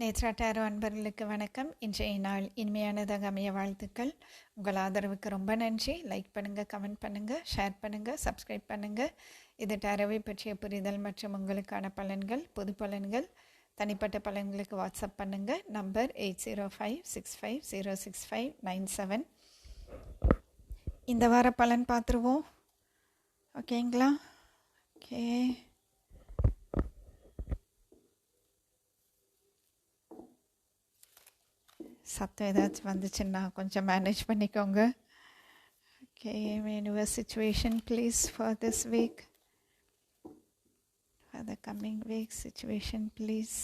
Nethra tarot அன்பர்களுக்கு வணக்கம். இன்றைய நாள் இனிமையானதாக அமைய வாழ்த்துக்கள். உங்கள் ஆதரவுக்கு ரொம்ப நன்றி. லைக் பண்ணுங்கள், கமெண்ட் பண்ணுங்கள், ஷேர் பண்ணுங்கள், சப்ஸ்கிரைப் பண்ணுங்கள். இது டேரோவை பற்றிய புரிதல் மற்றும் உங்களுக்கான பலன்கள், பொது பலன்கள், தனிப்பட்ட பலன்களுக்கு வாட்ஸ்அப் பண்ணுங்கள். நம்பர் 8056506597. இந்த வார பலன் பார்த்துருவோம். ஓகேங்களா? ஓகே, சத்தம் ஏதாச்சும் வந்துச்சுன்னா கொஞ்சம் மேனேஜ் பண்ணிக்கோங்க. Okay, universe situation please for this week, for the coming week situation please.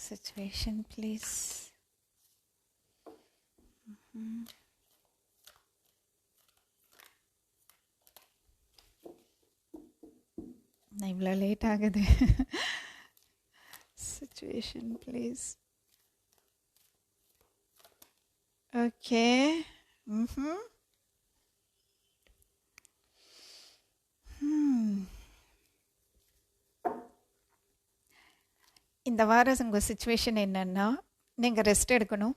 Situation please. நான் இவ்வளோ லேட் ஆகுது. Situation please. ஓகே. இந்த வாரம் உங்கள் சிச்சுவேஷன் என்னென்னா, நீங்கள் ரெஸ்ட் எடுக்கணும்.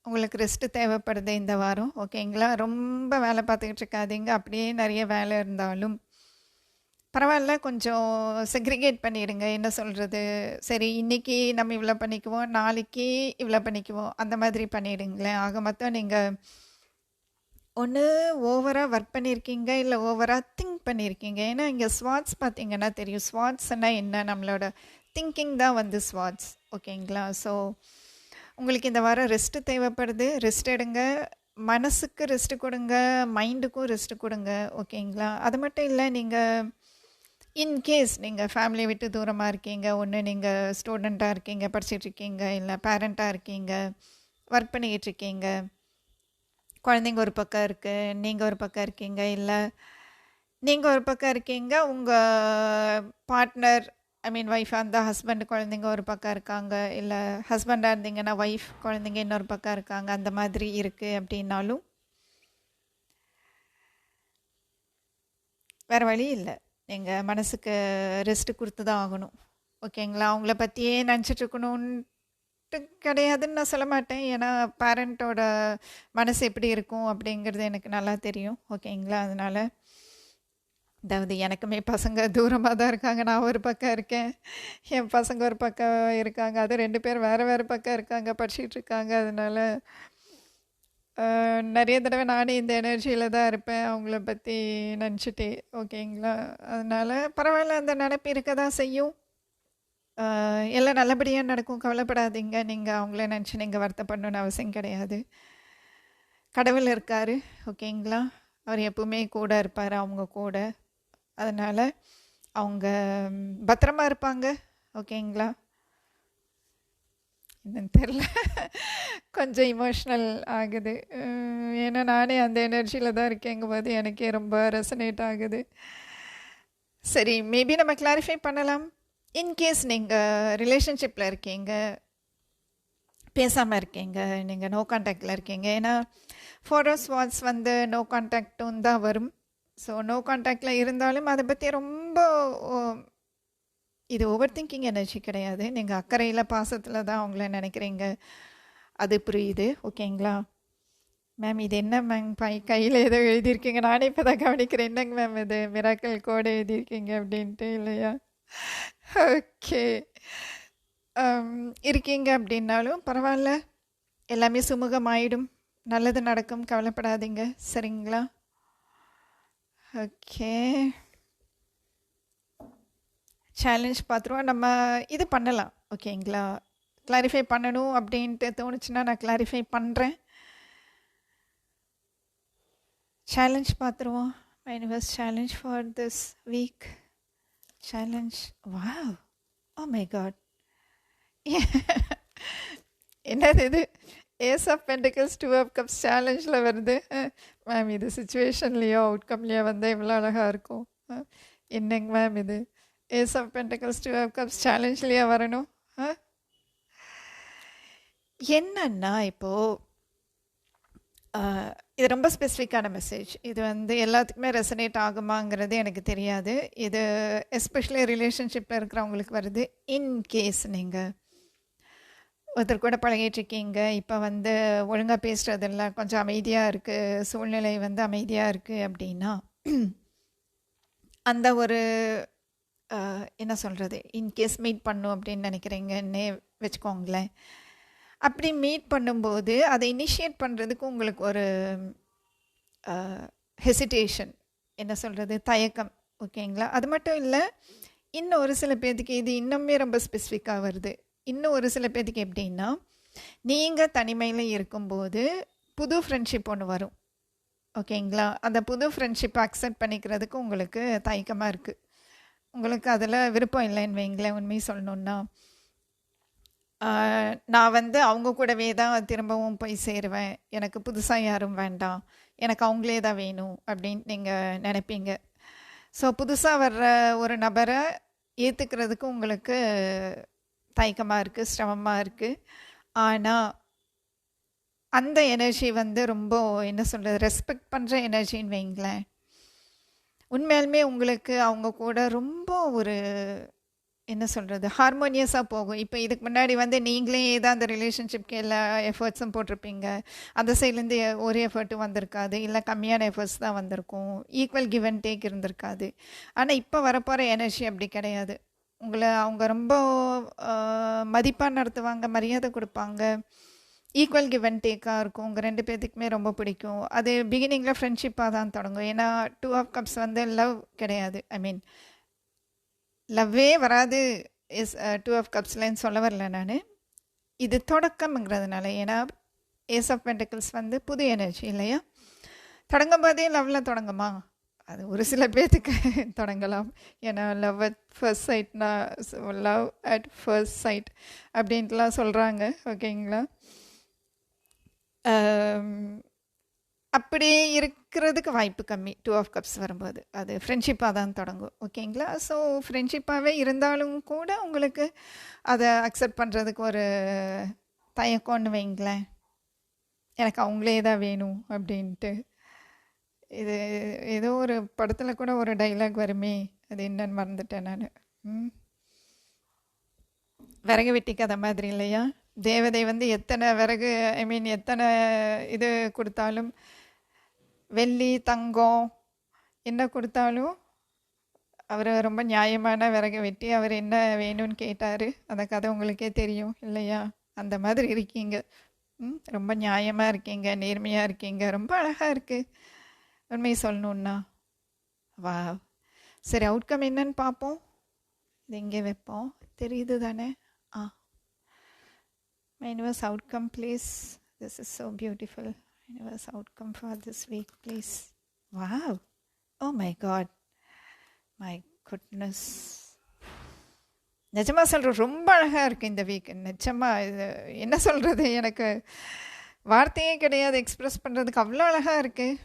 உங்களுக்கு ரெஸ்ட்டு தேவைப்படுது இந்த வாரம். ஓகேங்களா? ரொம்ப வேலை பார்த்துக்கிட்டு இருக்காதீங்க. அப்படியே நிறைய வேலை இருந்தாலும் பரவாயில்ல, கொஞ்சம் செக்ரிகேட் பண்ணிடுங்க. என்ன சொல்கிறது, சரி இன்றைக்கி நம்ம இவ்வளோ பண்ணிக்குவோம், நாளைக்கு இவ்வளோ பண்ணிக்குவோம், அந்த மாதிரி பண்ணிவிடுங்களேன். ஆக மொத்தம் நீங்கள் ஒன்று ஓவராக ஒர்க் பண்ணியிருக்கீங்க, இல்லை ஓவராக திங்க் பண்ணியிருக்கீங்க. ஏன்னா இங்கே ஸ்வாட்ஸ் பார்த்தீங்கன்னா தெரியும். ஸ்வாட்ஸ்னால் என்ன, நம்மளோட திங்கிங் தான் வந்து ஸ்வாட்ஸ். ஓகேங்களா? ஸோ உங்களுக்கு இந்த வாரம் ரெஸ்ட்டு தேவைப்படுது. ரெஸ்ட் எடுங்க. மனசுக்கு ரெஸ்ட்டு கொடுங்க, மைண்டுக்கும் ரெஸ்ட்டு கொடுங்க. ஓகேங்களா? அது மட்டும் இல்லை, நீங்கள் இன்கேஸ் நீங்கள் ஃபேமிலியை விட்டு தூரமாக இருக்கீங்க, ஒன்று நீங்கள் ஸ்டூடெண்ட்டாக இருக்கீங்க, படிச்சிட்ருக்கீங்க, இல்லை பேரண்ட்டாக இருக்கீங்க, ஒர்க் பண்ணிக்கிட்டு இருக்கீங்க, குழந்தைங்க ஒரு பக்கம் இருக்குது, நீங்கள் ஒரு பக்கம் இருக்கீங்க, இல்லை நீங்கள் ஒரு பக்கம் இருக்கீங்க, உங்கள் பார்ட்னர் ஒய்ஃபாக இருந்தால் ஹஸ்பண்ட் குழந்தைங்க ஒரு பக்கம் இருக்காங்க, இல்லை ஹஸ்பண்டாக இருந்தீங்கன்னா ஒய்ஃப் குழந்தைங்க இன்னொரு பக்கம் இருக்காங்க, அந்த மாதிரி இருக்குது அப்படின்னாலும் வேறு வழி இல்லை. நீங்கள் மனசுக்கு ரெஸ்ட்டு கொடுத்து தான் ஆகணும். ஓகேங்களா? அவங்கள பற்றியே நினச்சிட்ருக்கணுன்ட்டு கிடையாதுன்னு நான் சொல்ல மாட்டேன். ஏன்னா பேரண்ட்டோட மனசு எப்படி இருக்கும் அப்படிங்கிறது எனக்கு நல்லா தெரியும். ஓகேங்களா? அதனால் அதாவது எனக்குமே பசங்க தூரமாக தான் இருக்காங்க. நான் ஒரு பக்கம் இருக்கேன், என் பசங்க ஒரு பக்கம் இருக்காங்க. அது 2 பேர் வேறு வேறு பக்கம் இருக்காங்க, படிச்சிட்ருக்காங்க. அதனால் நிறைய தடவை நானே இந்த எனர்ஜியில் தான் இருப்பேன், அவங்கள பற்றி நினச்சிட்டே. ஓகேங்களா? அதனால் பரவாயில்ல, அந்த நினைப்பு இருக்க தான் செய்யும். எல்லாம் நல்லபடியாக நடக்கும், கவலைப்படாதீங்க. நீங்கள் அவங்கள நினச்சி நீங்கள் வருத்தப்படணுன்னு அவசியம் கிடையாது. கடவுள் இருக்கார். ஓகேங்களா? அவர் எப்பவுமே கூட இருப்பார், அவங்க கூட. அதனால் அவங்க பத்திரமா இருப்பாங்க. ஓகேங்களா? என்னன்னு தெரில, கொஞ்சம் இமோஷ்னல் ஆகுது. ஏன்னா நானே அந்த எனர்ஜியில் தான் இருக்கேங்கும் போது எனக்கே ரொம்ப ரெசனேட் ஆகுது. சரி, மேபி நம்ம கிளாரிஃபை பண்ணலாம். இன்கேஸ் நீங்கள் ரிலேஷன்ஷிப்பில் இருக்கீங்க, பேசாமல் இருக்கீங்க, நீங்கள் நோ கான்டாக்டில் இருக்கீங்க. ஏன்னா ஃபாரஸ் வாட்ஸ் வந்து நோ கான்டாக்டும் தான் வரும். ஸோ நோ கான்டாக்டில் இருந்தாலும் அதை பற்றி ரொம்ப இது ஓவர் திங்கிங் எனர்ஜி கிடையாது. நீங்கள் அக்கறையில் பாசத்தில் தான் அவங்கள நினைக்கிறீங்க, அது புரியுது. ஓகேங்களா? மேம் இது என்ன மேம் கையில் ஏதோ எழுதியிருக்கீங்க, நானே இப்போ தான் கவனிக்கிறேன். என்னங்க மேம் இது மிராக்கல் கோடு எழுதியிருக்கீங்க அப்படின்ட்டு, இல்லையா? ஓகே, இருக்கீங்க அப்படின்னாலும் பரவாயில்ல, எல்லாமே சுமூகமாயிடும், நல்லது நடக்கும், கவலைப்படாதீங்க. சரிங்களா? ஓகே, சேலஞ்ச் பார்த்துருவோம். நம்ம இது பண்ணலாம். ஓகேங்களா? கிளாரிஃபை பண்ணணும் அப்படின்ட்டு தோணுச்சுன்னா நான் கிளாரிஃபை பண்ணுறேன். சேலஞ்ச் பார்த்துருவோம். Universe challenge for this week. Challenge. Wow, oh my god, என்னது இது? Ace of pentacles, 2 of cups சேலஞ்சில் வருது. மேம் இது சிச்சுவேஷன்லேயோ அவுட்கம்லேயோ வந்தால் இவ்வளோ அழகாக இருக்கும். என்னங்க மேம் இது? Ace of pentacles, 2 of cups சேலஞ்ச்லேயே வரணும். என்னன்னா இப்போது இது ரொம்ப ஸ்பெசிஃபிக்கான மெசேஜ். இது வந்து எல்லாத்துக்குமே ரெசனேட் ஆகுமாங்கிறது எனக்கு தெரியாது. இது எஸ்பெஷலி ரிலேஷன்ஷிப்பில் இருக்கிறவங்களுக்கு வருது. இன் கேஸ் நீங்கள் ஒருத்தர் கூட பழகிட்டுருக்கீங்க, இப்போ வந்து ஒழுங்காக பேசுகிறதில்ல, கொஞ்சம் அமைதியாக இருக்குது, சூழ்நிலை வந்து அமைதியாக இருக்குது அப்படின்னா அந்த ஒரு என்ன சொல்கிறது, இன்கேஸ் மீட் பண்ணும் அப்படின்னு நினைக்கிறீங்கன்னே வச்சுக்கோங்களேன். அப்படி மீட் பண்ணும்போது அதை இனிஷியேட் பண்ணுறதுக்கு உங்களுக்கு ஒரு ஹெசிடேஷன், என்ன சொல்கிறது, தயக்கம். ஓகேங்களா? அது மட்டும் இல்லை, இன்னும் ஒரு சில பேர்த்துக்கு இது இன்னுமே ரொம்ப ஸ்பெசிஃபிக்காக வருது. இன்னும் ஒரு சில பேர்த்துக்கு எப்படின்னா, நீங்கள் தனிமையில் இருக்கும்போது புது ஃப்ரெண்ட்ஷிப் ஒன்று வரும். ஓகேங்களா? அந்த புது ஃப்ரெண்ட்ஷிப்பை அக்செப்ட் பண்ணிக்கிறதுக்கு உங்களுக்கு தயக்கமாக இருக்குது. உங்களுக்கு அதில் விருப்பம் இல்லைன்னு வைங்களேன். உண்மையை சொல்லணுன்னா, நான் வந்து அவங்க கூடவே தான் திரும்பவும் போய் சேருவேன், எனக்கு புதுசாக யாரும் வேண்டாம், எனக்கு அவங்களே தான் வேணும் அப்படின்னு நீங்கள் நினைப்பீங்க. ஸோ புதுசாக வர்ற ஒரு நபரை ஏற்றுக்கிறதுக்கு உங்களுக்கு தயக்கமாக இருக்குது, சிரமமாக இருக்குது. ஆனால் அந்த எனர்ஜி வந்து ரொம்ப, என்ன சொல்கிறது, ரெஸ்பெக்ட் பண்ணுற எனர்ஜின்னு வைங்களேன். உண்மையாலுமே உங்களுக்கு அவங்க கூட ரொம்ப ஒரு, என்ன சொல்கிறது, ஹார்மோனியஸாக போகும். இப்போ இதுக்கு முன்னாடி வந்து நீங்களே தான் அந்த ரிலேஷன்ஷிப்க்கு எல்லா எஃபர்ட்ஸும் போட்டிருப்பீங்க, அந்த சைட்லேருந்து ஒரு எஃபர்ட்டும் வந்திருக்காது, இல்லை கம்மியான எஃபர்ட்ஸ் தான் வந்திருக்கும், ஈக்குவல் கிவ் அண்ட் டேக் இருந்திருக்காது. ஆனால் இப்போ வரப்போகிற எனர்ஜி அப்படி கிடையாது. உங்களை அவங்க ரொம்ப மதிப்பாக நடத்துவாங்க, மரியாதை கொடுப்பாங்க, ஈக்குவல் கிவ் அண்ட் டேக்காக இருக்கும். உங்கள் ரெண்டு பேர்த்துக்குமே ரொம்ப பிடிக்கும். அது பிகினிங்கில் ஃப்ரெண்ட்ஷிப்பாக தான் தொடங்கும். ஏன்னா 2 ஆஃப் கப்ஸ் வந்து லவ் கிடையாது. ஐ மீன் லவ்வே வராது இஸ் 2 ஆஃப் கப்ஸ்லன்னு சொல்ல வரல நான். இது தொடக்கம்ங்கிறதுனால. ஏன்னா ஏஸ் ஆஃப் பென்டக்கிள்ஸ் வந்து புது எனர்ஜி இல்லையா? தொடங்கும் போதே லவ்வில் தொடங்குமா? அது ஒரு சில பேர்த்துக்கு தொடங்கலாம். ஏன்னா லவ் அட் ஃபர்ஸ்ட் சைட்னா, லவ் அட் ஃபர்ஸ்ட் சைட் அப்படின்ட்டுலாம் சொல்கிறாங்க. ஓகேங்களா? அப்படி இருக்கிறதுக்கு வாய்ப்பு கம்மி 2 ஆஃப் கப்ஸ் வரும்போது. அது ஃப்ரெண்ட்ஷிப்பாக தான் தொடங்கும். ஓகேங்களா? ஸோ ஃப்ரெண்ட்ஷிப்பாகவே இருந்தாலும் கூட உங்களுக்கு அதை அக்செப்ட் பண்ணுறதுக்கு ஒரு தயக்கம்னு வைங்களேன். எனக்கு அவங்களே தான் வேணும் அப்படின்ட்டு. இது ஏதோ ஒரு படத்தில் கூட ஒரு டைலாக் வருமே, அது என்னன்னு மறந்துட்டேன் நான். விறகு வெட்டி கதை மாதிரி இல்லையா? தேவதை வந்து எத்தனை விறகு, ஐ மீன் எத்தனை இது கொடுத்தாலும், வெள்ளி தங்கம் என்ன கொடுத்தாலும், அவர் ரொம்ப நியாயமான விறகு வெட்டி அவர் என்ன வேணும்னு கேட்டார். அந்த கதை உங்களுக்கே தெரியும் இல்லையா? அந்த மாதிரி இருக்கீங்க. ரொம்ப நியாயமாக இருக்கீங்க, நேர்மையாக இருக்கீங்க, ரொம்ப அழகாக இருக்குது உண்மையை சொல்லணுன்னா. வா, சரி, அவுட்கம் என்னன்னு பார்ப்போம். இது எங்கே வைப்போம், தெரியுது தானே? My universe outcome, please. This is so beautiful. Universe outcome for this week, please. Wow. Oh my God. My goodness. நிஜமாக சொல்கிறேன், ரொம்ப அழகாக இருக்குது இந்த வீக். நிஜமாக இது என்ன சொல்கிறது, எனக்கு வார்த்தையே கிடையாது எக்ஸ்ப்ரெஸ் பண்ணுறதுக்கு, அவ்வளோ அழகாக இருக்குது.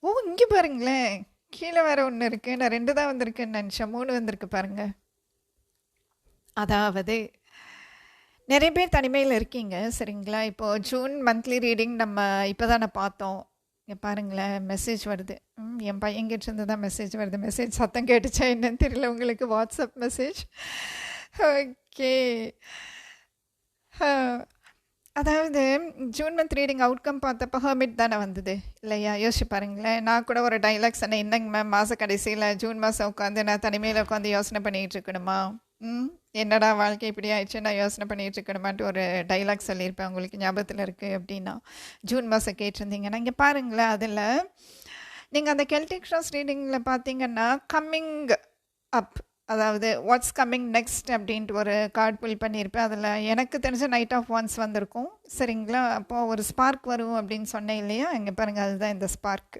ஓ, இங்கே பாருங்களேன், கீழே வேறு ஒன்று இருக்குது. நான் 2 தான் வந்திருக்குன்னு நினச்சேன், 3 வந்திருக்கு பாருங்கள். அதாவது நிறைய பேர் தனிமையில் இருக்கீங்க, சரிங்களா? இப்போது ஜூன் மந்த்லி ரீடிங் நம்ம இப்போ தானே பார்த்தோம். இங்கே பாருங்களேன், மெசேஜ் வருது. என் பையன்கிட்ட இருந்து தான் மெசேஜ் வருது. மெசேஜ் சத்தம் கேட்டுச்சா என்னன்னு தெரியல உங்களுக்கு, வாட்ஸ்அப் மெசேஜ். ஓகே, அதாவது ஜூன் மந்த் ரீடிங் அவுட்கம் பார்த்தப்போ ஹெர்மிட் தானே வந்தது இல்லையா? யோசிச்சு பாருங்களேன். நான் கூட ஒரு டைலாக் சொன்னேன், என்னங்க மேம் மாத கடைசியில் ஜூன் மாதம் உட்காந்து நான் தனிமையில் உட்காந்து யோசனை பண்ணிகிட்டு இருக்கணுமா? என்னடா வாழ்க்கை இப்படி ஆயிடுச்சு, நான் யோசனை பண்ணிகிட்டு இருக்கணுமான்ட்டு ஒரு டைலாக் சொல்லியிருப்பேன். உங்களுக்கு ஞாபகத்தில் இருக்குது அப்படின்னா, ஜூன் மாதம் கேட்டிருந்தீங்கன்னா. இங்கே பாருங்களேன், அதில் நீங்கள் அந்த கெல்டிக் க்ராஸ் ரீடிங்கில் பார்த்தீங்கன்னா கம்மிங் அப், அதாவது வாட்ஸ் கம்மிங் நெக்ஸ்ட் அப்படின்ட்டு ஒரு கார்டு புல் பண்ணியிருப்பேன். அதில் எனக்கு தெரிஞ்ச நைட் ஆஃப் வான்ஸ் வந்திருக்கும், சரிங்களா? அப்போது ஒரு ஸ்பார்க் வரும் அப்படின்னு சொன்னேன் இல்லையா? இங்கே பாருங்கள், அதுதான் இந்த spark.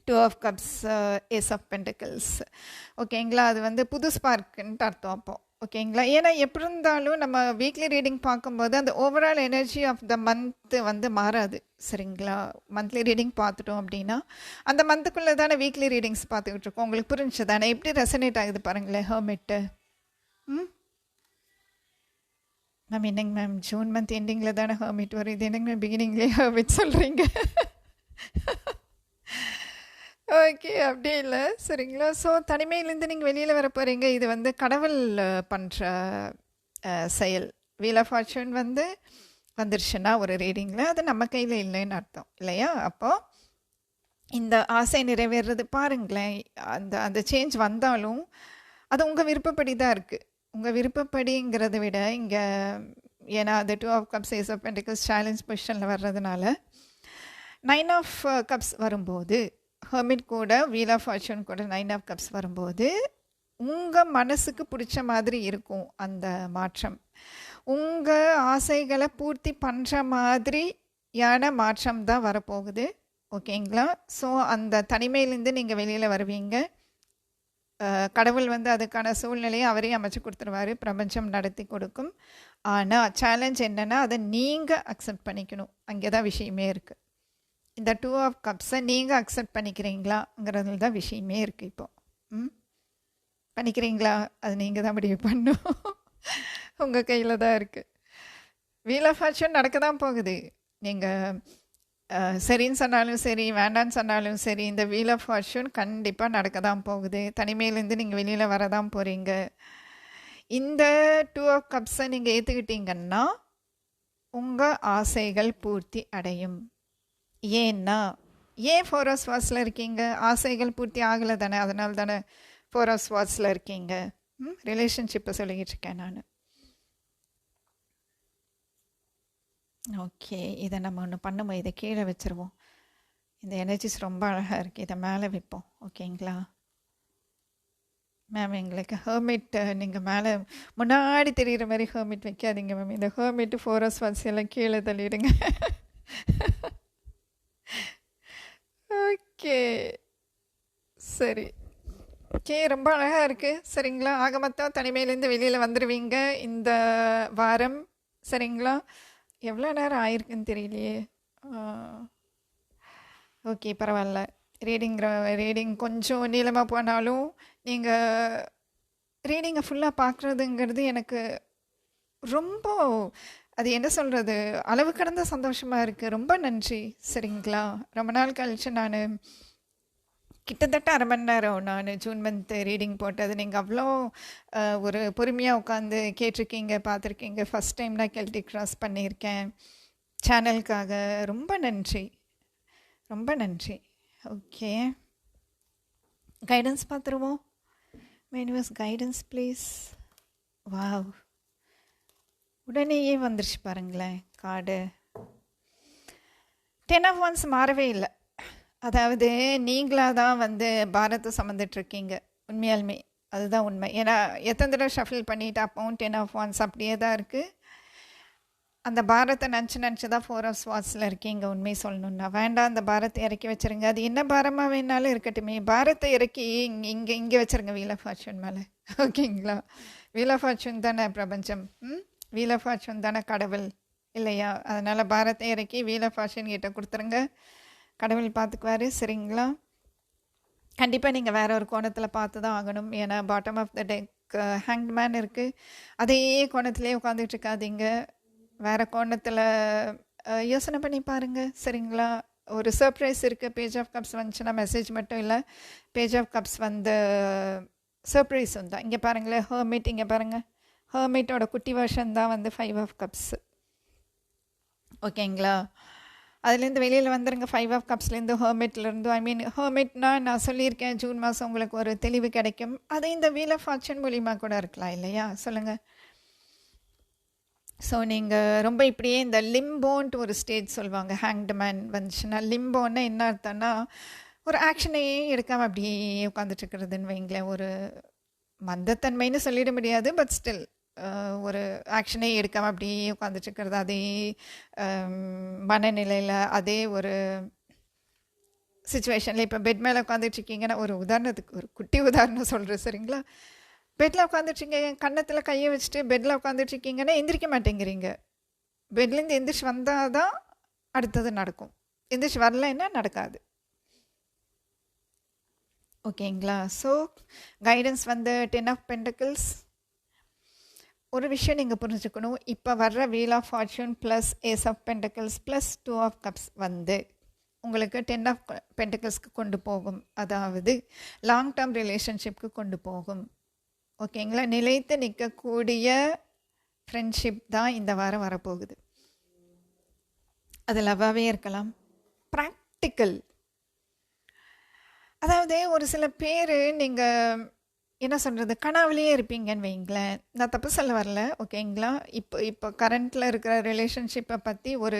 2 of cups, ace of pentacles. ஓகேங்களா? அது வந்து புது ஸ்பார்க்குன்ட்டு அர்த்தம் அப்போது. ஓகேங்களா? ஏன்னா எப்படி இருந்தாலும் நம்ம வீக்லி ரீடிங் பார்க்கும்போது அந்த overall energy of the month வந்து மாறாது, சரிங்களா? மந்த்லி ரீடிங் பார்த்துட்டோம் அப்படின்னா அந்த மந்த்துக்குள்ளே தானே வீக்லி ரீடிங்ஸ் பார்த்துக்கிட்டு இருக்கோம். உங்களுக்கு புரிஞ்சு தானே? எப்படி ரெசனேட் ஆகுது பாருங்களேன் ஹெர்மிட்டு. மேம் என்னங்க மேம் ஜூன் மந்த் எண்டிங்கில் தானே ஹர்மிட் வரும், இது என்னங்க மேம் பிகினிங்லேயே ஹர்மிட் சொல்கிறீங்க? ஓகே, அப்படி இல்லை சரிங்களா. ஸோ தனிமையிலேருந்து நீங்கள் வெளியில் வர போகிறீங்க. இது வந்து கடவுள் பண்ணுற செயல். வீல் ஆஃப் ஃபார்ச்சூன் வந்து வந்துருச்சுன்னா ஒரு ரீடிங்கில் அது நம்ம கையில் இல்லைன்னு அர்த்தம் இல்லையா? அப்போது இந்த ஆசை நிறைவேறது பாருங்களேன், அந்த அந்த சேஞ்ச் வந்தாலும் அது உங்கள் விருப்பப்படி தான் இருக்குது. உங்கள் விருப்பப்படிங்கிறத விட இங்கே ஏன்னா அது 2 of cups ace of pentacles challenge பொசிஷனில் வர்றதுனால 9 ஆஃப் கப்ஸ் வரும்போது ஹெர்மிட் கூட வீல் ஆஃப் ஃபார்ச்சூன் கூட 9 ஆஃப் கப்ஸ் வரும்போது உங்கள் மனசுக்கு பிடிச்ச மாதிரி இருக்கும் அந்த மாற்றம். உங்கள் ஆசைகளை பூர்த்தி பண்ணுற மாதிரியான மாற்றம் தான் வரப்போகுது. ஓகேங்களா? ஸோ அந்த தனிமையிலேருந்து நீங்கள் வெளியில் வருவீங்க. கடவுள் வந்து அதுக்கான சூழ்நிலையை அவரே அமைச்சு கொடுத்துருவாரு, பிரபஞ்சம் நடத்தி கொடுக்கும். ஆனால் சேலஞ்ச் என்னென்னா அதை நீங்கள் அக்செப்ட் பண்ணிக்கணும். அங்கே தான் விஷயமே இருக்குது. இந்த 2 ஆஃப் கப்ஸை நீங்கள் அக்செப்ட் பண்ணிக்கிறீங்களாங்கிறதுல தான் விஷயமே இருக்குது. இப்போது பண்ணிக்கிறீங்களா? அது நீங்கள் தான் முடிவு பண்ணணும். உங்கள் கையில் தான் இருக்குது. வீல் ஆஃப் ஃபார்ச்சூன் நடக்க தான் போகுது. நீங்கள் சரின்னு சொன்னாலும் சரி, வேண்டான்னு சொன்னாலும் சரி, இந்த வீல் ஆஃப் ஃபார்ச்சூன் கண்டிப்பாக நடக்க தான் போகுது. தனிமையிலேருந்து நீங்கள் வெளியில் வர தான் போகிறீங்க. இந்த 2 ஆஃப் கப்ஸை நீங்கள் ஏற்றுக்கிட்டீங்கன்னா உங்கள் ஆசைகள் பூர்த்தி அடையும். ஏன்னா ஏன் 4 ஆஃப் ஸ்வாட்ஸில் இருக்கீங்க? ஆசைகள் பூர்த்தி ஆகலை தானே, அதனால தானே 4 ஆஃப் ஸ்வாட்ஸில் இருக்கீங்க. ரிலேஷன்ஷிப்பை சொல்லிக்கிட்டு இருக்கேன் நான். ஓகே, இதை நம்ம ஒன்று பண்ணுவோம். இதை கீழே வச்சுருவோம். இந்த எனர்ஜிஸ் ரொம்ப அழகாக இருக்குது, இதை மேலே வைப்போம். ஓகேங்களா மேம்? எங்களுக்கு ஹெர்மிட் நீங்கள் மேலே முன்னாடி தெரிகிற மாதிரி ஹெர்மிட் வைக்காதீங்க மேம். இந்த ஹெர்மிட்டு 4 ஆஃப் ஸ்வாட்ஸ் எல்லாம் கீழே தள்ளிடுங்க. ஓகே சரி. ஓகே, ரொம்ப அழகாக இருக்குது சரிங்களா. ஆக மொத்தம் தனிமையிலேருந்து வெளியில் வந்துடுவீங்க இந்த வாரம் சரிங்களா. எவ்வளோ நேரம் ஆயிருக்குன்னு தெரியலையே. ஓகே பரவாயில்ல. ரீடிங் கொஞ்சம் நீளமாக போனாலும் நீங்கள் ரீடிங்கை ஃபுல்லாக பார்க்குறதுங்கிறது எனக்கு ரொம்ப அது என்ன சொல்கிறது, அளவு கடந்த சந்தோஷமாக இருக்குது. ரொம்ப நன்றி சரிங்களா. ரொம்ப நாள் கழிச்சு நான் கிட்டத்தட்ட 1/2 மணி நேரம் நான் ஜூன் மந்த் ரீடிங் போட்டது. நீங்கள் அவ்வளோ ஒரு பொறுமையாக உட்காந்து கேட்டிருக்கீங்க, பார்த்துருக்கீங்க. ஃபஸ்ட் டைம் நான் கெல்டிக் கிராஸ் பண்ணியிருக்கேன் சேனலுக்காக. ரொம்ப நன்றி, ரொம்ப நன்றி. ஓகே, கைடன்ஸ் பார்த்துருவோம். Universe guidance please. வாவ், உடனேயே வந்துருச்சு பாருங்களேன் கார்டு. 10 ஆஃப் ஒன்ஸ் மாறவே இல்லை. அதாவது நீங்களாக தான் வந்து பாரத்தை சுமந்துட்டுருக்கீங்க. உண்மையாலுமே அதுதான் உண்மை. ஏன்னா எத்தனை தடவை ஷஃபில் பண்ணிவிட்டு அப்பவும் 10 ஆஃப் ஒன்ஸ் அப்படியே தான் இருக்குது. அந்த பாரத்தை நினச்சி தான் 4 ஆஃப் ஸ்வாட்ஸில் இருக்கீங்க. உண்மை சொல்லணுன்னா வேண்டாம், அந்த பாரத்தை இறக்கி வச்சுருங்க. அது என்ன பாரமாக வேணாலும் இருக்கட்டுமே, பாரத்தை இறக்கி இங்கே வச்சுருங்க வீல் ஆஃப் ஃபார்ச்சூன் மேலே. ஓகேங்களா? வீல் ஆஃப் ஃபார்ச்சூன் தானே பிரபஞ்சம், வீல் ஆஃப் ஃபார்ச்சூன் தானே கடவுள் இல்லையா? அதனால் பாரத்தை இறக்கி வீல் ஆஃப் ஃபார்ச்சூன் கிட்ட கொடுத்துருங்க. கடவுள் பார்த்துக்குவார் சரிங்களா. கண்டிப்பாக நீங்கள் வேற ஒரு கோணத்தில் பார்த்து தான் ஆகணும். ஏன்னா bottom of the deck hanged man இருக்குது. அதே கோணத்திலே உட்காந்துட்டு இருக்காதீங்க, வேறு கோணத்தில் யோசனை பண்ணி பாருங்கள் சரிங்களா. ஒரு சர்ப்ரைஸ் இருக்குது. பேஜ் ஆஃப் கப்ஸ் வந்துச்சுன்னா மெசேஜ் மட்டும் இல்லை, பேஜ் ஆஃப் கப்ஸ் வந்து சர்ப்ரைஸும் தான். இங்கே பாருங்களேன் ஹெர்மிட், இங்கே பாருங்கள் ஹெர்மிட்டோட குட்டி வருஷன் தான் வந்து 5 ஆஃப் கப்ஸ். ஓகேங்களா? அதுலேருந்து வெளியில் வந்துடுங்க. 5 ஆஃப் கப்ஸ்லேருந்து ஹெர்மிட்லேருந்து, ஐ மீன் ஹெர்மிட்னா நான் சொல்லியிருக்கேன் ஜூன் மாதம் உங்களுக்கு ஒரு தெளிவு கிடைக்கும். அது இந்த வீல் ஆஃப் ஃபார்ச்சூன் மூலியமாக கூட இருக்கலாம் இல்லையா, சொல்லுங்கள். ஸோ நீங்கள் ரொம்ப இப்படியே இந்த லிம்போன்ட்டு ஒரு ஸ்டேஜ் சொல்லுவாங்க. ஹேங்டு மேன் வந்துச்சுன்னா லிம்போன்னா என்ன அர்த்தம்னா ஒரு ஆக்ஷனையே எடுக்காமல் அப்படியே உட்காந்துட்ருக்கிறதுன்னு வைங்களேன். ஒரு மந்தத்தன்மைன்னு சொல்லிட முடியாது, பட் ஸ்டில் ஒரு ஆக்ஷனே எடுக்காமல் அப்படியே உட்காந்துட்ருக்கிறது. அதே மனநிலையில் அதே ஒரு சுச்சுவேஷனில். இப்போ பெட் மேலே உட்காந்துட்ருக்கீங்கன்னா, ஒரு உதாரணத்துக்கு ஒரு குட்டி உதாரணம் சொல்கிறேன் சரிங்களா. பெட்டில் உட்காந்துட்ருக்கீங்க, கன்னத்தில் கையை வச்சுட்டு பெட்டில் உட்காந்துட்ருக்கீங்கன்னா எந்திரிக்க மாட்டேங்கிறீங்க. பெட்லேருந்து எந்திரிச்சு வந்தால் தான் அடுத்தது நடக்கும், எந்திரிச்சு வரலைன்னா நடக்காது. ஓகேங்களா? ஸோ கைடன்ஸ் வந்து 10 ஆஃப் பென்டக்கிள்ஸ். ஒரு விஷயம் நீங்கள் புரிஞ்சுக்கணும். இப்போ வர்ற wheel of fortune plus ace of pentacles plus 2 of cups வந்து உங்களுக்கு 10 ஆஃப் பென்டக்கிள்ஸ்க்கு கொண்டு போகும். அதாவது லாங் டேர்ம் ரிலேஷன்ஷிப்க்கு கொண்டு போகும். ஓகேங்களா? நிலைத்து நிற்கக்கூடிய ஃப்ரெண்ட்ஷிப் தான் இந்த வாரம் வரப்போகுது. அது லவ்வாகவே இருக்கலாம். ப்ராக்டிக்கல், அதாவது ஒரு சில பேர் நீங்கள் என்ன சொல்கிறது, கனவுலேயே இருப்பீங்கன்னு வைங்களேன். நான் தப்பு சொல்ல வரல, ஓகேங்களா? இப்போ கரண்ட்டில் இருக்கிற ரிலேஷன்ஷிப்பை பற்றி ஒரு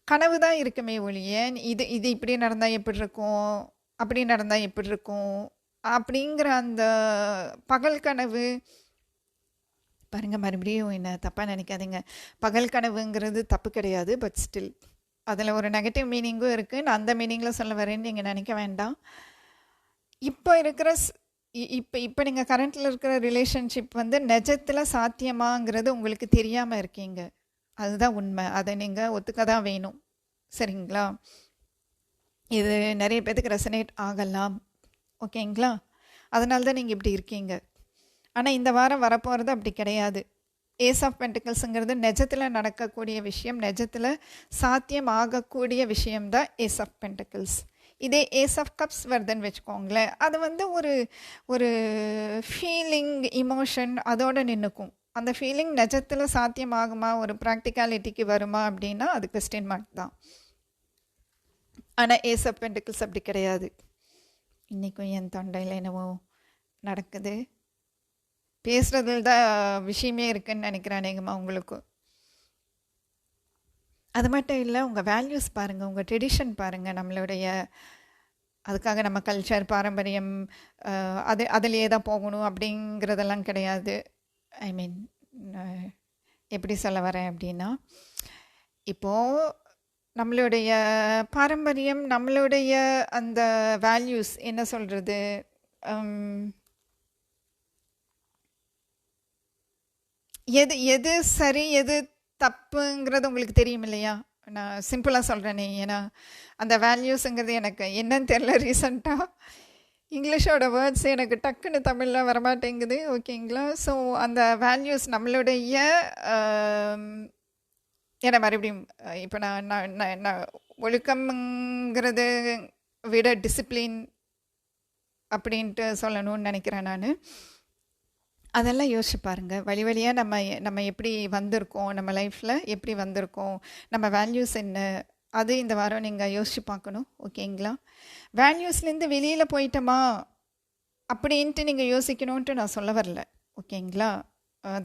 கனவு தான் இருக்குமே ஒழிய, இது இது இப்படி நடந்தால் எப்படி இருக்கும், அப்படி நடந்தால் எப்படி இருக்கும் அப்படிங்கிற அந்த பகல் கனவு பாருங்கள். மறுபடியும் என்ன தப்பாக நினைக்காதீங்க. பகல் கனவுங்கிறது தப்பு கிடையாது. பட் ஸ்டில் அதில் ஒரு நெகட்டிவ் மீனிங்கும் இருக்குது. நான் அந்த மீனிங்கில் சொல்ல வரேன்னு நீங்கள் நினைக்க வேண்டாம். இப்போ இருக்கிற இப்போ நீங்கள் கரண்ட்டில் இருக்கிற ரிலேஷன்ஷிப் வந்து நிஜத்தில் சாத்தியமாங்கிறது உங்களுக்கு தெரியாமல் இருக்கீங்க. அதுதான் உண்மை. அதை நீங்கள் ஒத்துக்க தான் வேணும். சரிங்களா? இது நிறைய பேருக்கு ரெசனேட் ஆகலாம். ஓகேங்களா? அதனால தான் நீங்கள் இப்படி இருக்கீங்க. ஆனால் இந்த வாரம் வரப்போகிறது அப்படி கிடையாது. ஏஸ் ஆஃப் பென்டிகல்ஸுங்கிறது நிஜத்தில் நடக்கக்கூடிய விஷயம், நிஜத்தில் சாத்தியம் ஆகக்கூடிய விஷயம்தான் ஏஸ் ஆஃப் பென்டிகல்ஸ். இதே ஏஸ் ஆஃப் கப்ஸ் வருதுன்னு வச்சுக்கோங்களேன், அது வந்து ஒரு ஒரு ஃபீலிங், இமோஷன் அதோடு நின்றுக்கும். அந்த ஃபீலிங் நிஜத்தில் சாத்தியமாகுமா, ஒரு ப்ராக்டிகாலிட்டிக்கு வருமா அப்படின்னா அது கொஸ்டின் மார்க் தான். ஆனால் ஏஸ் ஆஃப் பென்டிகல்ஸ் அப்படி கிடையாது. இன்றைக்கும் என் தொண்டையில் என்னவோ நடக்குது, பேசுகிறதுல தான் விஷயமே இருக்குதுன்னு நினைக்கிறேன் அநேகமாக உங்களுக்கு. அது மட்டும் இல்லை, உங்கள் வேல்யூஸ் பாருங்கள், உங்கள் ட்ரெடிஷன் பாருங்கள். நம்மளுடைய அதுக்காக நம்ம கல்ச்சர், பாரம்பரியம் அதிலேயே தான் போகணும் அப்படிங்கிறதெல்லாம் கிடையாது. ஐ மீன், எப்படி சொல்ல வரேன் அப்படின்னா, இப்போது நம்மளுடைய பாரம்பரியம், நம்மளுடைய அந்த வேல்யூஸ் என்ன சொல்கிறது, எது எது சரி எது தப்புங்கிறது உங்களுக்கு தெரியும் இல்லையா? நான் சிம்பிளாக சொல்கிறேனே, ஏன்னா அந்த வேல்யூஸுங்கிறது எனக்கு என்னன்னு தெரில. ரீசண்டாக இங்கிலீஷோட வேர்ட்ஸ் எனக்கு டக்குன்னு தமிழில் வரமாட்டேங்குது. ஓகேங்களா? ஸோ அந்த வேல்யூஸ் நம்மளுடைய ஏன்னா மறுபடியும் இப்போ நான் ஒழுக்கம்ங்கிறது விட டிசிப்ளின் அப்படின்ட்டு சொல்லணும்னு நினைக்கிறேன் நான். அதெல்லாம் யோசிச்சு பாருங்கள். வழி வழியாக நம்ம எப்படி வந்திருக்கோம், நம்ம லைஃப்பில் எப்படி வந்திருக்கோம், நம்ம வேல்யூஸ் என்ன, அது இந்த வாரம் நீங்கள் யோசிச்சு பார்க்கணும். ஓகேங்களா? வேல்யூஸ்லேருந்து வெளியில் போயிட்டோமா அப்படின்ட்டு நீங்கள் யோசிக்கணுன்ட்டு நான் சொல்ல வரல. ஓகேங்களா?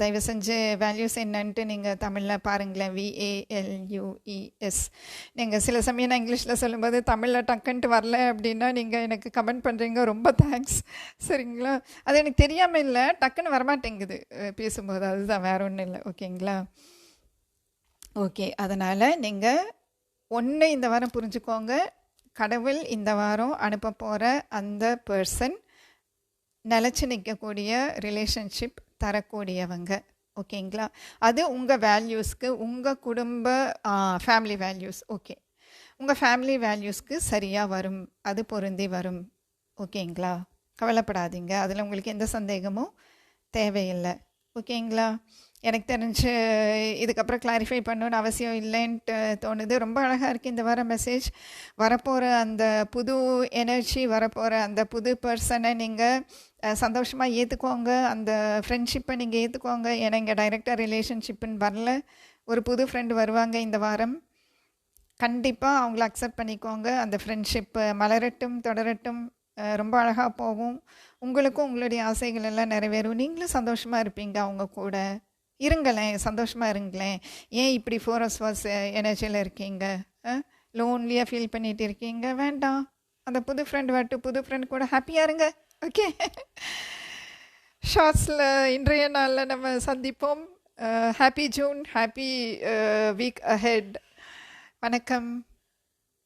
தயவு செஞ்சு வேல்யூஸ் என்னன்ட்டு நீங்கள் தமிழில் பாருங்களேன். VALUES. நீங்கள் சில சமயம் நான் இங்கிலீஷில் சொல்லும்போது தமிழில் டக்குன்ட்டு வரல அப்படின்னா நீங்கள் எனக்கு கமெண்ட் பண்ணுறீங்க, ரொம்ப தேங்க்ஸ். சரிங்களா? அது எனக்கு தெரியாமல் இல்லை, டக்குன்னு வரமாட்டேங்குது பேசும்போது, அதுதான், வேற ஒன்றும் இல்லை. ஓகேங்களா? ஓகே, அதனால் நீங்கள் ஒன்று இந்த வாரம் புரிஞ்சுக்கோங்க. கடவுள் இந்த வாரம் அனுப்ப போகிற அந்த பர்சன் நிலச்சி நிற்கக்கூடிய ரிலேஷன்ஷிப் தரக்கூடியவங்க. ஓகேங்களா? அது உங்கள் வேல்யூஸ்க்கு, உங்கள் குடும்ப ஃபேமிலி வேல்யூஸ், ஓகே, உங்கள் ஃபேமிலி வேல்யூஸ்க்கு சரியாக வரும், அது பொருந்தி வரும். ஓகேங்களா? கவலைப்படாதீங்க, அதில் உங்களுக்கு எந்த சந்தேகமும் தேவையில்லை. ஓகேங்களா? எனக்கு தெரிஞ்சு இதுக்கப்புறம் கிளாரிஃபை பண்ணணுன்னு அவசியம் இல்லைன்ட்டு தோணுது. ரொம்ப அழகாக இருக்குது இந்த வார மெசேஜ். வரப்போகிற அந்த புது எனர்ஜி, வரப்போகிற அந்த புது பர்சனை நீங்கள் சந்தோஷமாக ஏற்றுக்கோங்க. அந்த ஃப்ரெண்ட்ஷிப்பை நீங்கள் ஏற்றுக்கோங்க. ஏன்னா இங்கே டைரெக்டாக ரிலேஷன்ஷிப்புன்னு வரல, ஒரு புது ஃப்ரெண்டு வருவாங்க இந்த வாரம். கண்டிப்பாக அவங்கள அக்செப்ட் பண்ணிக்கோங்க. அந்த ஃப்ரெண்ட்ஷிப்பு மலரட்டும், தொடரட்டும், ரொம்ப அழகாக போகும். உங்களுக்கும் உங்களுடைய ஆசைகள் எல்லாம் நிறைவேறும். நீங்களும் சந்தோஷமாக இருப்பீங்க அவங்க கூட. இருங்களேன், சந்தோஷமாக இருங்களேன். ஏன் இப்படி 4 hours எனர்ஜியில் இருக்கீங்க, லோன்லியாக ஃபீல் பண்ணிகிட்டு இருக்கீங்க? வேண்டாம், அந்த புது ஃப்ரெண்ட் வரட்டு, புது ஃப்ரெண்ட் கூட ஹாப்பியாக இருங்க. ஓகே, ஷார்ட்ஸில் இன்றைய நாளில் நம்ம சந்திப்போம். Happy June, happy week ahead. வணக்கம்.